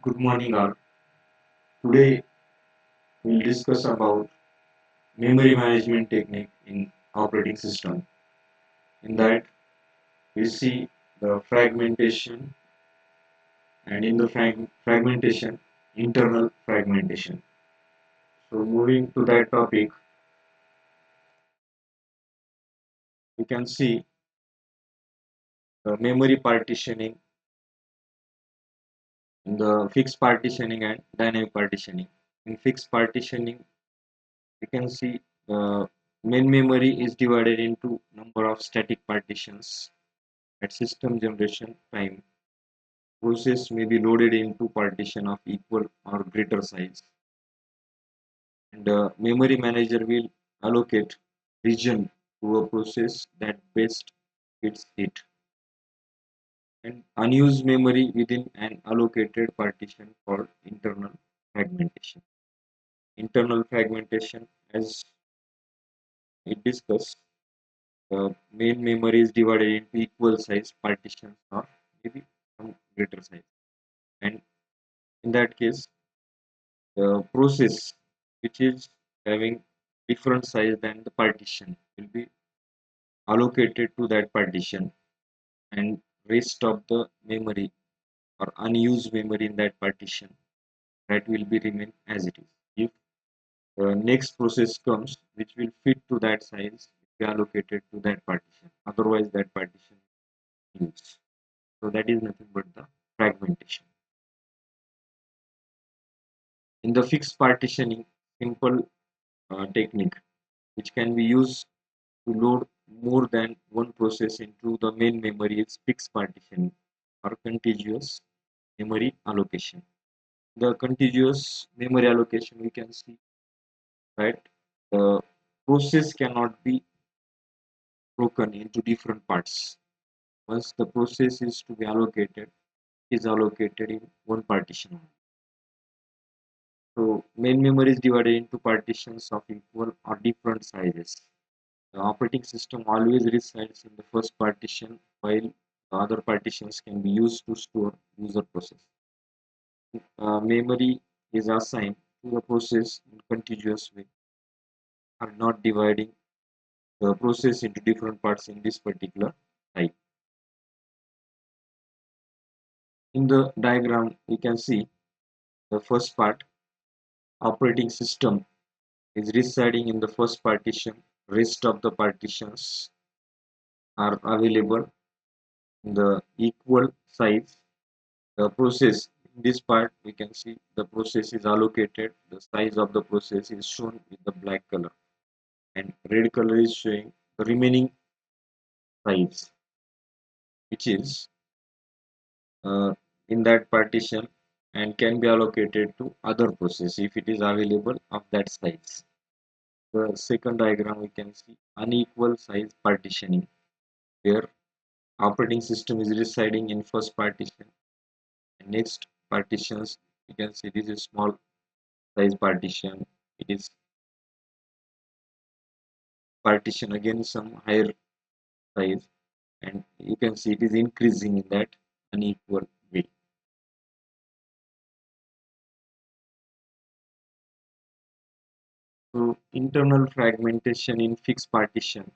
Good morning all. Today we'll discuss about memory management technique in operating system. In that we see the fragmentation and in the fragmentation, internal fragmentation. So moving to that topic, we can see the memory partitioning in the fixed partitioning and dynamic partitioning. In fixed partitioning, we can see the main memory is divided into number of static partitions at system generation time. Process may be loaded into partition of equal or greater size, and the memory manager will allocate region to a process that best fits it, and unused memory within an allocated partition called internal fragmentation. Internal fragmentation, as it discussed, the main memory is divided into equal size partitions or maybe some greater size, and in that case the process which is having different size than the partition will be allocated to that partition, and rest of the memory or unused memory in that partition, that will be remain as it is. If the next process comes which will fit to that size, it will be allocated to that partition, otherwise that partition is used. So that is nothing but the fragmentation. In the fixed partitioning, simple technique which can be used to load more than one process into the main memory is fixed partitioning or contiguous memory allocation. The contiguous memory allocation, we can see that the process cannot be broken into different parts. Once the process is to be allocated, is allocated in one partition. So main memory is divided into partitions of equal or different sizes. The operating system always resides in the first partition, while the other partitions can be used to store user process. Memory is assigned to the process in contiguous way, are not dividing the process into different parts in this particular type. In the diagram, we can see the first part, operating system is residing in the first partition. Rest of the partitions are available in the equal size. The process, in this part we can see the process is allocated, the size of the process is shown with the black color, and red color is showing the remaining size which is uh, in that partition and can be allocated to other process if it is available of that size. The second diagram we can see unequal size partitioning, where operating system is residing in first partition, and next partitions you can see this is small size partition, it is partition again some higher size, and you can see it is increasing in that unequal way. So internal fragmentation in fixed partition,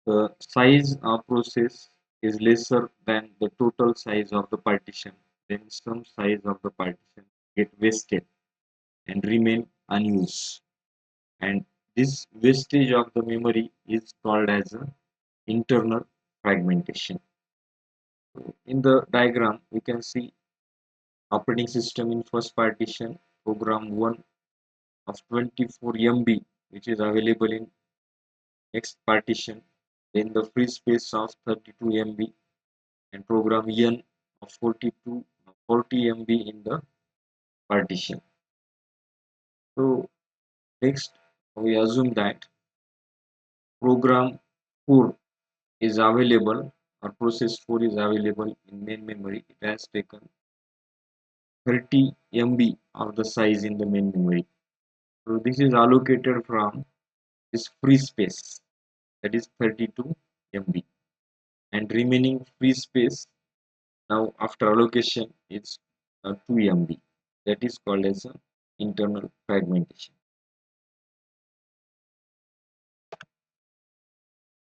the size of process is lesser than the total size of the partition, then some size of the partition get wasted and remain unused, and this wastage of the memory is called as a internal fragmentation. In the diagram we can see operating system in first partition, program 1 of 24 MB which is available in next partition, then the free space of 32 MB, and program N of 40 MB in the partition. So next we assume that program 4 is available, or process 4 is available in main memory. It has taken 30 MB of the size in the main memory. So this is allocated from this free space, that is 32 MB, and remaining free space now after allocation is 2 MB. That is called as internal fragmentation.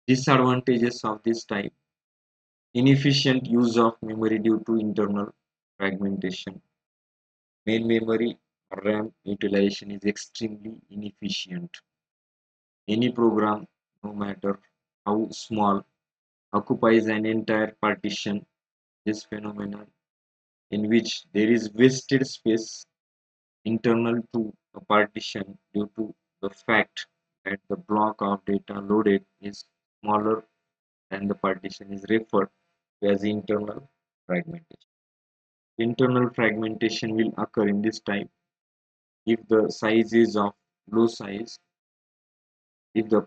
Disadvantages of this type: inefficient use of memory due to internal fragmentation. Main memory or RAM utilization is extremely inefficient. Any program, no matter how small, occupies an entire partition. This phenomenon, in which there is wasted space internal to a partition due to the fact that the block of data loaded is smaller than the partition, is referred to as internal fragmentation. Internal fragmentation will occur in this type if the size is of low size, if the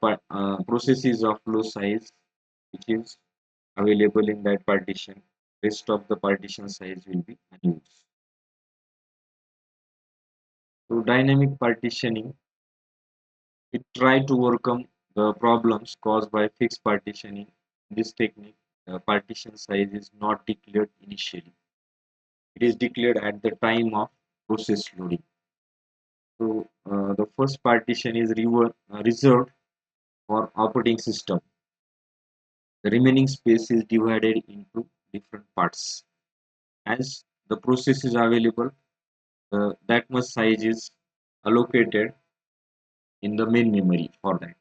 process is of low size which is available in that partition, rest of the partition size will be unused. So dynamic partitioning, it try to overcome the problems caused by fixed partitioning. In this technique, the partition size is not declared initially. It is declared at the time of process loading. So the first partition is reserved for operating system. The remaining space is divided into different parts. As the process is available, that much size is allocated in the main memory for that.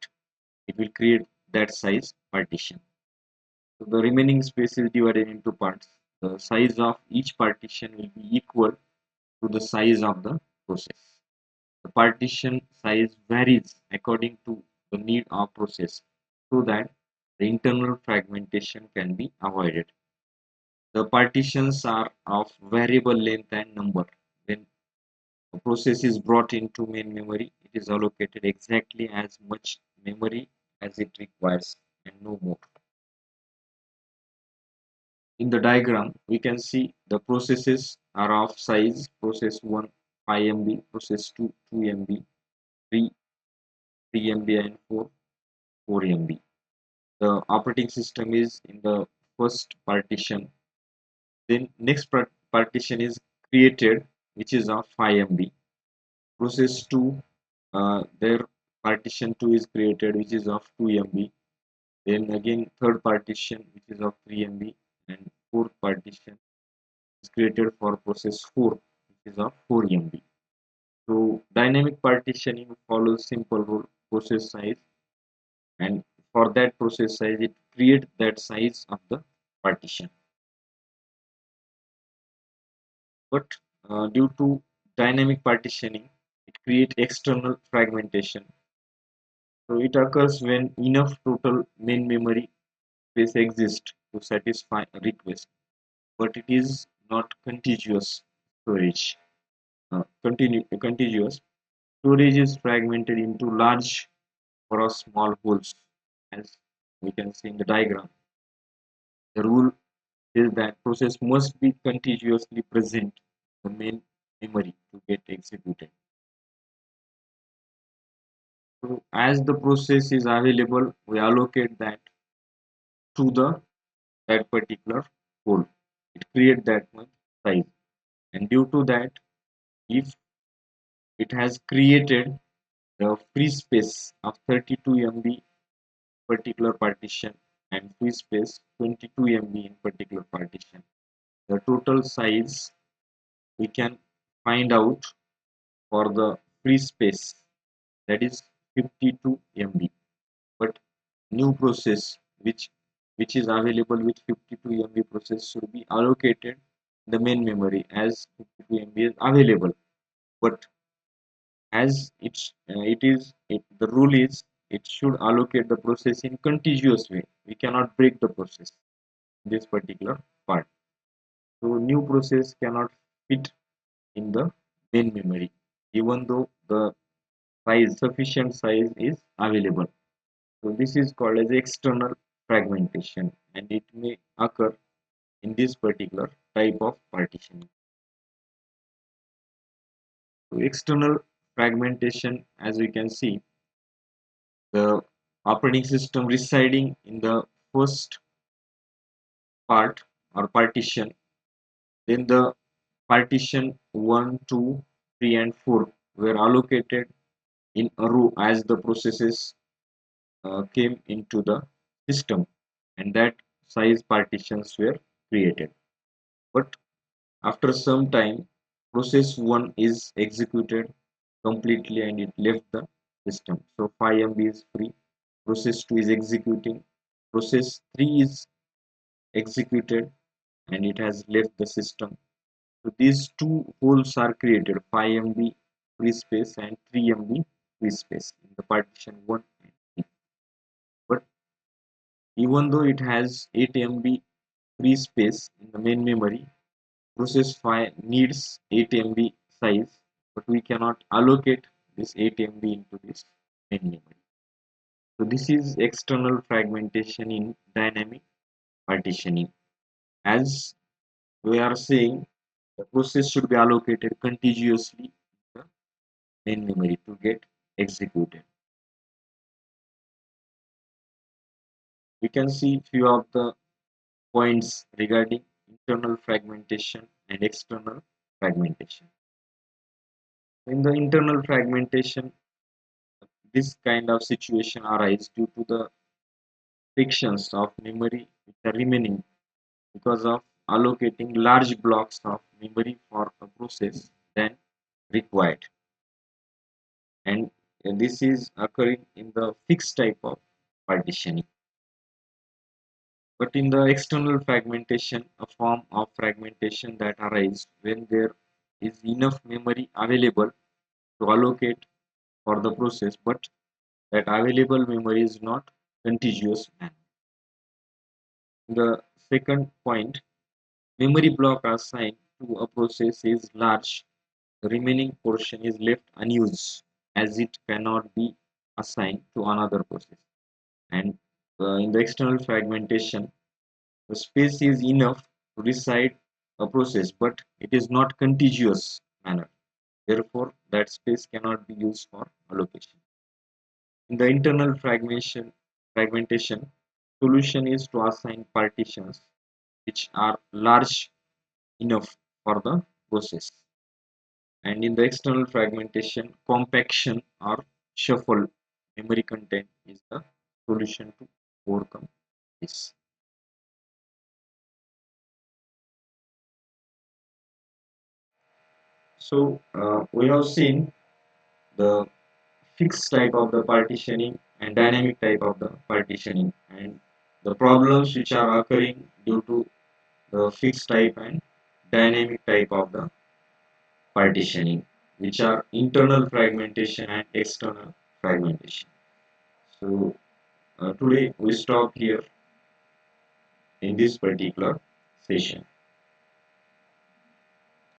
It will create that size partition. So the remaining space is divided into parts. The size of each partition will be equal to the size of the process. The partition size varies according to the need of process so that the internal fragmentation can be avoided. The partitions are of variable length and number. When a process is brought into main memory, it is allocated exactly as much memory as it requires and no more. In the diagram, we can see the processes are of size: process 1 5 MB, process 2 2 MB, 3 3 MB, and 4 4 MB. The operating system is in the first partition. Then next partition is created, which is of 5 MB. Process 2, their partition 2 is created, which is of 2 MB. Then again third partition, which is of 3 MB, and fourth partition is created for process 4, which is of 4 MB. So dynamic partitioning follows simple rule: process size, and for that process size it creates that size of the partition. But due to dynamic partitioning, it creates external fragmentation. So it occurs when enough total main memory space exists to satisfy a request, but it is not contiguous storage. Contiguous storage is fragmented into large or small holes, as we can see in the diagram. The rule is that process must be contiguously present in the main memory to get executed. So as the process is available, we allocate that to that particular hole. It creates that much size, and due to that, if it has created the free space of 32 MB particular partition and free space 22 MB in particular partition, the total size we can find out for the free space, that is 52 MB. But new process which is available with 52 MB process should be allocated the main memory as 52 MB is available. But as the rule is, it should allocate the process in contiguous way. We cannot break the process in this particular part. So new process cannot fit in the main memory even though the sufficient size is available. So this is called as external fragmentation, and it may occur in this particular type of partitioning. So external fragmentation, as we can see, the operating system residing in the first part or partition, then the partition 1, 2, 3 and 4 were allocated in a row as the processes came into the system, and that size partitions were created. But after some time, process 1 is executed completely and it left the system. So 5 MB is free. Process 2 is executing. Process 3 is executed and it has left the system. So these two holes are created, 5 MB free space and 3 MB free space in the partition 1 and 3. But even though it has 8 MB free space in the main memory, process 5 needs 8 MB size, but we cannot allocate this 8 MB into this main memory. So this is external fragmentation in dynamic partitioning. As we are saying, the process should be allocated contiguously in the main memory to get executed. We can see few of the points regarding internal fragmentation and external fragmentation. In the internal fragmentation, this kind of situation arises due to the frictions of memory which are remaining because of allocating large blocks of memory for a process than required. And this is occurring in the fixed type of partitioning. But in the external fragmentation, a form of fragmentation that arises when there is enough memory available to allocate for the process, but that available memory is not contiguous. The second point, memory block assigned to a process is large, the remaining portion is left unused as it cannot be assigned to another process. And in the external fragmentation, the space is enough to reside a process, but it is not contiguous manner. Therefore, that space cannot be used for allocation. In the internal fragmentation, solution is to assign partitions which are large enough for the process. And in the external fragmentation, compaction or shuffle memory content is the solution to overcome this. So we have seen the fixed type of the partitioning and dynamic type of the partitioning and the problems which are occurring due to the fixed type and dynamic type of the partitioning, which are internal fragmentation and external fragmentation. So today we stop here in this particular session.